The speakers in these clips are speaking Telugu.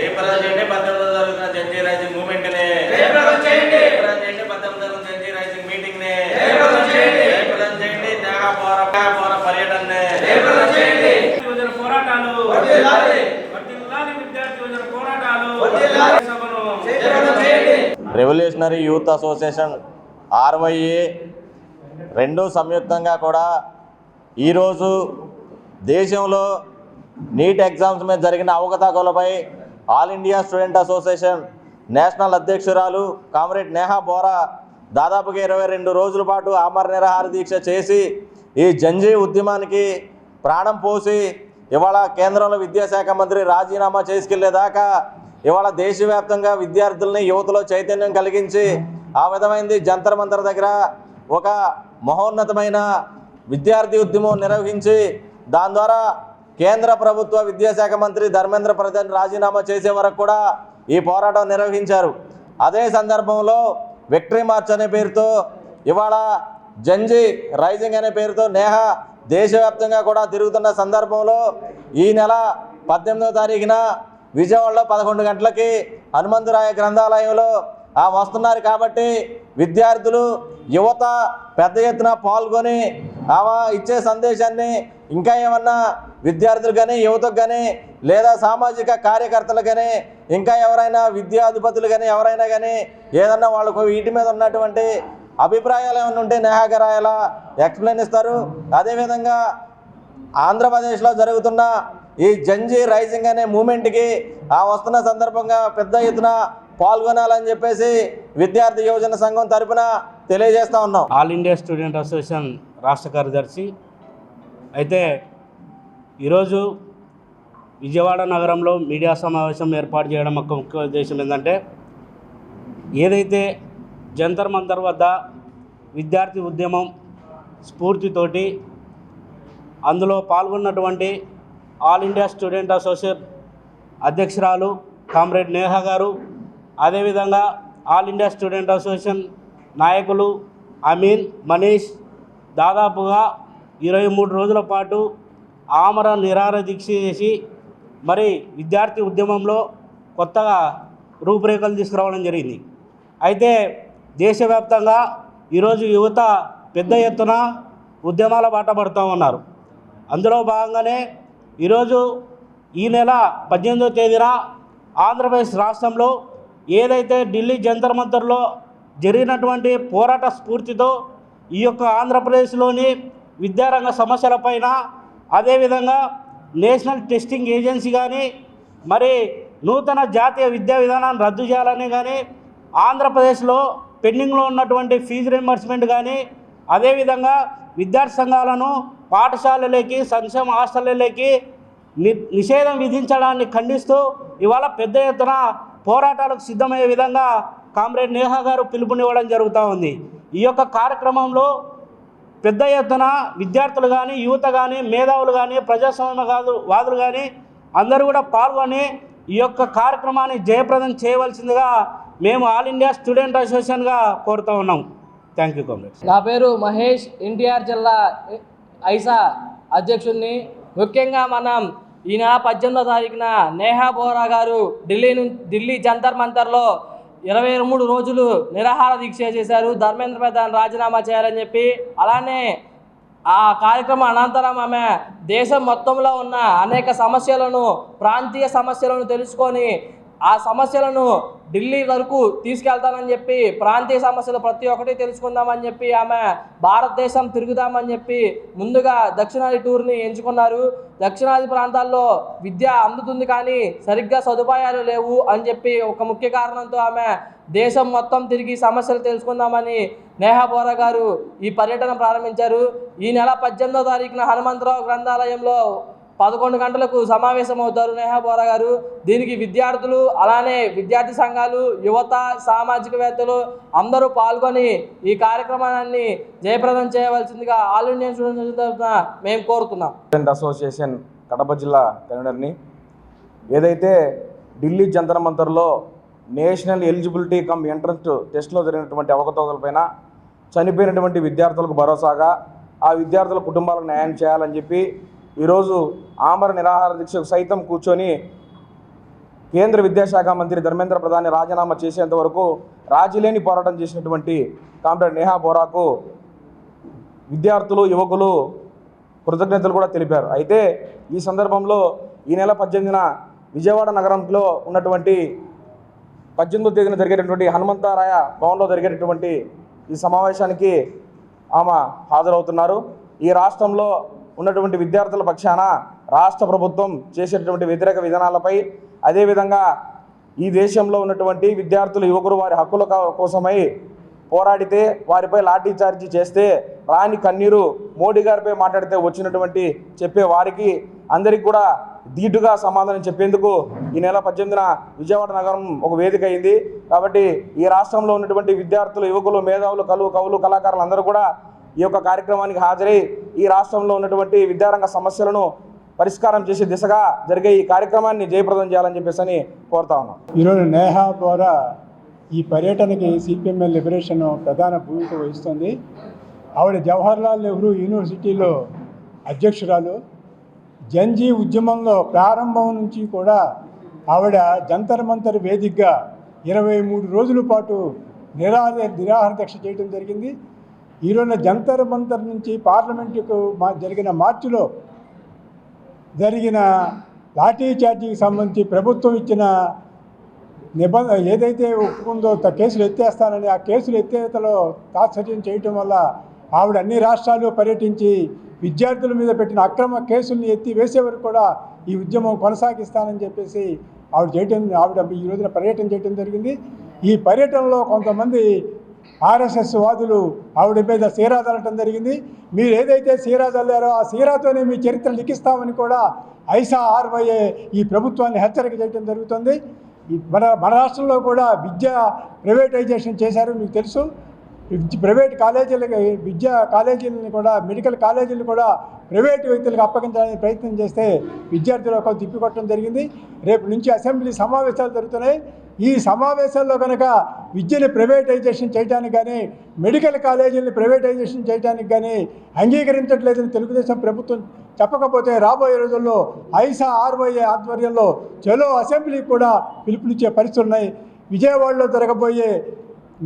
జయప్రదం చేయండి 19వ జరుగుతున్న జెన్జీ రైజింగ్ మూవ్మెంట్ ని జయప్రదం చేయండి. జయప్రదం చేయండి 19వ జరుగుతున్న జెన్జీ రైజింగ్ మీటింగ్ ని జయప్రదం చేయండి. జయప్రదం చేయండి నేహాపోర పర్యటన ని జయప్రదం చేయండి. యువజన పోరాటాలు వర్ధిల్లాలి. వర్ధిల్లాలి విద్యార్థి యువజన పోరాటాలు వర్ధిల్లాలి. సభను జయప్రదం చేయండి. రెవల్యూషనరీ యూత్ అసోసియేషన్ RYA రెండు సంయుక్తంగా కూడా ఈరోజు దేశంలో నీట్ ఎగ్జామ్స్ మీద జరిగిన అవకతవకలపై All India Student Association National అధ్యక్షురాలు కామ్రేడ్ నేహా బోరా దాదాపుగా 22 రోజుల పాటు ఆమర నిరాహార దీక్ష చేసి ఈ జంజీ ఉద్యమానికి ప్రాణం పోసి ఇవాళ కేంద్రంలో విద్యాశాఖ మంత్రి రాజీనామా చేసుకెళ్లేదాకా ఇవాళ దేశవ్యాప్తంగా విద్యార్థుల్ని యువతలో చైతన్యం కలిగించి ఆ విధమైనది జంతర్ మంతర్ దగ్గర ఒక మహోన్నతమైన విద్యార్థి ఉద్యమం నిర్వహించి దాని ద్వారా కేంద్ర ప్రభుత్వ విద్యాశాఖ మంత్రి ధర్మేంద్ర ప్రధాన్ రాజీనామా చేసే వరకు కూడా ఈ పోరాటం నిర్వహించారు. అదే సందర్భంలో విక్టరీ మార్చ్ అనే పేరుతో ఇవాళ జంజీ రైజింగ్ అనే పేరుతో నేహా దేశవ్యాప్తంగా కూడా తిరుగుతున్న సందర్భంలో ఈ నెల 18వ తారీఖున విజయవాడలో 11 గంటలకి హనుమంతరాయ గ్రంథాలయంలో వస్తున్నారు. కాబట్టి విద్యార్థులు యువత పెద్ద ఎత్తున పాల్గొని ఆమె ఇచ్చే సందేశాన్ని ఇంకా ఏమన్నా విద్యార్థులు కానీ యువతకు కానీ లేదా సామాజిక కార్యకర్తలు కానీ ఇంకా ఎవరైనా విద్యాధిపతులు కానీ ఎవరైనా కానీ ఏదన్నా వాళ్ళకు వీటి మీద ఉన్నటువంటి అభిప్రాయాలు ఏమైనా ఉంటే నేహాగా రాయాలా ఎక్స్ప్లెయిన్ ఇస్తారు. అదేవిధంగా ఆంధ్రప్రదేశ్లో జరుగుతున్న ఈ జంజీ రైజింగ్ అనే మూమెంట్కి వస్తున్న సందర్భంగా పెద్ద ఎత్తున పాల్గొనాలని చెప్పేసి విద్యార్థి యువజన సంఘం తరపున తెలియజేస్తూ ఉన్నాం. ఆల్ ఇండియా స్టూడెంట్ అసోసియేషన్ రాష్ట్ర కార్యదర్శి. అయితే ఈరోజు విజయవాడ నగరంలో మీడియా సమావేశం ఏర్పాటు చేయడం ఒక ముఖ్య ఉద్దేశం ఏంటంటే, ఏదైతే జంతర్ మంతర్ వద్ద విద్యార్థి ఉద్యమం స్ఫూర్తితోటి అందులో పాల్గొన్నటువంటి ఆల్ ఇండియా స్టూడెంట్ అసోసియేషన్ అధ్యక్షురాలు కామ్రేడ్ నేహా గారు, అదేవిధంగా ఆల్ ఇండియా స్టూడెంట్ అసోసియేషన్ నాయకులు అమీన్, మనీష్ దాదాపుగా 23 రోజుల పాటు ఆమర నిరాహార దీక్ష చేసి మరి విద్యార్థి ఉద్యమంలో కొత్తగా రూపురేఖలు తీసుకురావడం జరిగింది. అయితే దేశవ్యాప్తంగా ఈరోజు యువత పెద్ద ఎత్తున ఉద్యమాల బాట పడుతూ ఉన్నారు. అందులో భాగంగానే ఈరోజు ఈ నెల 18వ తేదీన ఆంధ్రప్రదేశ్ రాష్ట్రంలో ఏదైతే ఢిల్లీ జంతర్ మంతర్లో జరిగినటువంటి పోరాట స్ఫూర్తితో ఈ యొక్క ఆంధ్రప్రదేశ్లోని విద్యారంగ సమస్యలపైన, అదేవిధంగా నేషనల్ టెస్టింగ్ ఏజెన్సీ కానీ మరి నూతన జాతీయ విద్యా విధానాన్ని రద్దు చేయాలని కానీ, ఆంధ్రప్రదేశ్లో పెండింగ్లో ఉన్నటువంటి ఫీజు రీయింబర్స్మెంట్ కానీ, అదేవిధంగా విద్యార్థి సంఘాలను పాఠశాలలోకి సంక్షేమ హాస్టళ్ళలోకి నిషేధం విధించడాన్ని ఖండిస్తూ ఇవాళ పెద్ద ఎత్తున పోరాటాలకు సిద్ధమయ్యే విధంగా కామ్రేడ్ నేహా గారు పిలుపునివ్వడం జరుగుతూ ఉంది. ఈ యొక్క కార్యక్రమంలో పెద్ద ఎత్తున విద్యార్థులు కానీ, యువత కానీ, మేధావులు కానీ, ప్రజాస్వామ్యవాదులు కానీ అందరూ కూడా పాల్గొని ఈ యొక్క కార్యక్రమాన్ని జయప్రదం చేయవలసిందిగా మేము ఆల్ ఇండియా స్టూడెంట్ అసోసియేషన్గా కోరుతూ ఉన్నాం. Thank you comrades. నా పేరు మహేష్, ఎన్టీఆర్ జిల్లా ఐసా అధ్యక్షుడిని. ముఖ్యంగా మనం ఈ నెల 18వ తారీఖున నేహా బోరా గారు ఢిల్లీ జంతర్ మంతర్లో 23 రోజులు నిరాహార దీక్ష చేశారు. ధర్మేంద్ర ప్రధాన్ రాజీనామా చేయాలని చెప్పి. అలానే ఆ కార్యక్రమం అనంతరం ఆమె దేశం మొత్తంలో ఉన్న అనేక సమస్యలను, ప్రాంతీయ సమస్యలను తెలుసుకొని ఆ సమస్యలను ఢిల్లీ వరకు తీసుకెళ్తానని చెప్పి, ప్రాంతీయ సమస్యలు ప్రతి ఒక్కటి తెలుసుకుందామని చెప్పి ఆమె భారతదేశం తిరుగుదామని చెప్పి ముందుగా దక్షిణాది టూర్ని ఎంచుకున్నారు. దక్షిణాది ప్రాంతాల్లో విద్య అందుతుంది కానీ సరిగ్గా సదుపాయాలు లేవు అని చెప్పి ఒక ముఖ్య కారణంతో ఆమె దేశం మొత్తం తిరిగి సమస్యలు తెలుసుకుందామని నేహా బోరా గారు ఈ పర్యటన ప్రారంభించారు. ఈ నెల 18వ తారీఖున హనుమంతరావు గ్రంథాలయంలో 11 గంటలకు సమావేశం అవుతారు నేహా బోరా గారు. దీనికి విద్యార్థులు, అలానే విద్యార్థి సంఘాలు, యువత, సామాజికవేత్తలు అందరూ పాల్గొని ఈ కార్యక్రమాన్ని జయప్రదం చేయవలసిందిగా ఆల్ ఇండియన్ స్టూడెంట్స్ తరఫున మేము కోరుతున్నాం. స్టూడెంట్ అసోసియేషన్ కడప జిల్లా కన్వీనర్ని. ఏదైతే ఢిల్లీ జంతర్ మంతర్లో నేషనల్ ఎలిజిబిలిటీ కమ్ ఎంట్రన్స్ టెస్ట్లో జరిగినటువంటి అవకతవకలపైన చనిపోయినటువంటి విద్యార్థులకు భరోసాగా ఆ విద్యార్థుల కుటుంబాలకు న్యాయం చేయాలని చెప్పి ఈరోజు ఆమర నిరాహార దీక్షకు సైతం కూర్చొని కేంద్ర విద్యాశాఖ మంత్రి ధర్మేంద్ర ప్రధాన్ రాజీనామా చేసేంత వరకు రాజీలేని పోరాటం చేసినటువంటి కామ్రేడ్ నేహా బోరాకు విద్యార్థులు యువకులు కృతజ్ఞతలు కూడా తెలిపారు. అయితే ఈ సందర్భంలో ఈ నెల 18న విజయవాడ నగరంలో ఉన్నటువంటి 18వ తేదీన జరిగేటటువంటి హనుమంతరాయ భవన్లో జరిగేటటువంటి ఈ సమావేశానికి ఆమె హాజరవుతున్నారు. ఈ రాష్ట్రంలో ఉన్నటువంటి విద్యార్థుల పక్షాన రాష్ట్ర ప్రభుత్వం చేసేటటువంటి వ్యతిరేక విధానాలపై, అదేవిధంగా ఈ దేశంలో ఉన్నటువంటి విద్యార్థులు యువకులు వారి హక్కుల కోసమై పోరాడితే వారిపై లాఠీ చార్జీ చేస్తే రాని కన్నీరు మోడీ గారిపై మాట్లాడితే వచ్చినటువంటి చెప్పే వారికి అందరికీ కూడా ధీటుగా సమాధానం చెప్పేందుకు ఈ నెల 18న విజయవాడ నగరం ఒక వేదిక అయింది. కాబట్టి ఈ రాష్ట్రంలో ఉన్నటువంటి విద్యార్థులు యువకులు మేధావులు కవులు కళాకారులు అందరూ కూడా ఈ యొక్క కార్యక్రమానికి హాజరై ఈ రాష్ట్రంలో ఉన్నటువంటి విద్యారంగ సమస్యలను పరిష్కారం చేసే దిశగా జరిగే ఈ కార్యక్రమాన్ని జయప్రదం చేయాలని చెప్పేసి కోరుతా ఉన్నాం. ఈరోజు నేహా బోరా ఈ పర్యటనకి సిపిఎంఎల్ లిబరేషన్ ప్రధాన భూమిక వహిస్తుంది. ఆవిడ జవహర్లాల్ నెహ్రూ యూనివర్సిటీలో అధ్యక్షురాలు. జంజీ ఉద్యమంలో ప్రారంభం నుంచి కూడా ఆవిడ జంతర్ మంతర్ వేదికగా 23 రోజుల పాటు నిరాహార దీక్ష చేయడం జరిగింది. ఈరోజు జంతర్ మంతర్ నుంచి పార్లమెంటుకు జరిగిన మార్చిలో జరిగిన లాఠీ చార్జీకి సంబంధించి ప్రభుత్వం ఇచ్చిన ఏదైతే ఒప్పుకుందో కేసులు ఎత్తేస్తానని ఆ కేసులు ఎత్తేతలో తాత్సర్యం చేయటం వల్ల ఆవిడ అన్ని రాష్ట్రాలు పర్యటించి విద్యార్థుల మీద పెట్టిన అక్రమ కేసుల్ని ఎత్తి వేసే వరకు కూడా ఈ ఉద్యమం కొనసాగిస్తానని చెప్పేసి ఆవిడ ఈ రోజున పర్యటన చేయడం జరిగింది. ఈ పర్యటనలో కొంతమంది ఆర్ఎస్ఎస్ వాదులు ఆవిడ మీద సీరా చల్లటం జరిగింది. మీరు ఏదైతే సీరా చల్లారో ఆ సీరాతోనే మీ చరిత్ర లిఖిస్తామని కూడా ఐసా ఆర్వైఏ ఈ ప్రభుత్వాన్ని హెచ్చరిక చేయడం జరుగుతుంది. మన రాష్ట్రంలో కూడా విద్య ప్రైవేటైజేషన్ చేశారు, మీకు తెలుసు. ప్రైవేట్ కాలేజీలకి విద్యా కాలేజీలని కూడా మెడికల్ కాలేజీలను కూడా ప్రైవేటు వ్యక్తులకు అప్పగించడానికి ప్రయత్నం చేస్తే విద్యార్థులు కొంత తిప్పికొట్టడం జరిగింది. రేపు నుంచి అసెంబ్లీ సమావేశాలు జరుగుతున్నాయి. ఈ సమావేశాల్లో కనుక విద్యని ప్రైవేటైజేషన్ చేయడానికి కానీ మెడికల్ కాలేజీలను ప్రైవేటైజేషన్ చేయడానికి కానీ అంగీకరించట్లేదని తెలుగుదేశం ప్రభుత్వం చెప్పకపోతే రాబోయే రోజుల్లో ఐసా ఆర్వైఏ ఆధ్వర్యంలో చలో అసెంబ్లీకి కూడా పిలుపునిచ్చే పరిస్థితులు ఉన్నాయి. విజయవాడలో జరగబోయే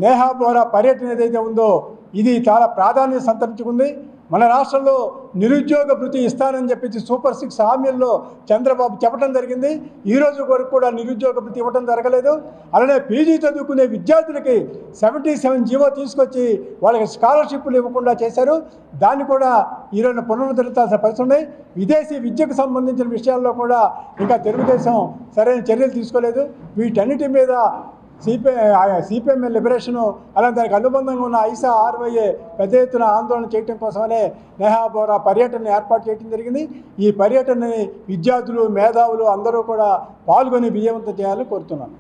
నేహా బోరా పర్యటన ఏదైతే ఉందో ఇది చాలా ప్రాధాన్యత సంతరించుకుంది. మన రాష్ట్రంలో నిరుద్యోగ భృతి ఇస్తానని చెప్పేసి సూపర్ 6 హామీల్లో చంద్రబాబు చెప్పడం జరిగింది. ఈరోజు వరకు కూడా నిరుద్యోగ భృతి ఇవ్వడం జరగలేదు. అలానే పీజీ చదువుకునే విద్యార్థులకి 77 జీవో తీసుకొచ్చి వాళ్ళకి స్కాలర్షిప్లు ఇవ్వకుండా చేశారు. దాన్ని కూడా ఈరోజు పునరుద్ధరించాల్సిన పరిస్థితి ఉంది. విదేశీ విద్యకు సంబంధించిన విషయాల్లో కూడా ఇంకా తెలుగుదేశం సరైన చర్యలు తీసుకోలేదు. వీటన్నిటి మీద సిపిఎంఎల్ లిబరేషను అలా దానికి అనుబంధంగా ఉన్న ఐసా ఆర్వైఏ పెద్ద ఎత్తున ఆందోళన చేయడం కోసమనే నేహా బోరా పర్యటన ఏర్పాటు చేయడం జరిగింది. ఈ పర్యటనని విద్యార్థులు మేధావులు అందరూ కూడా పాల్గొని విజయవంతం చేయాలని కోరుతున్నాను.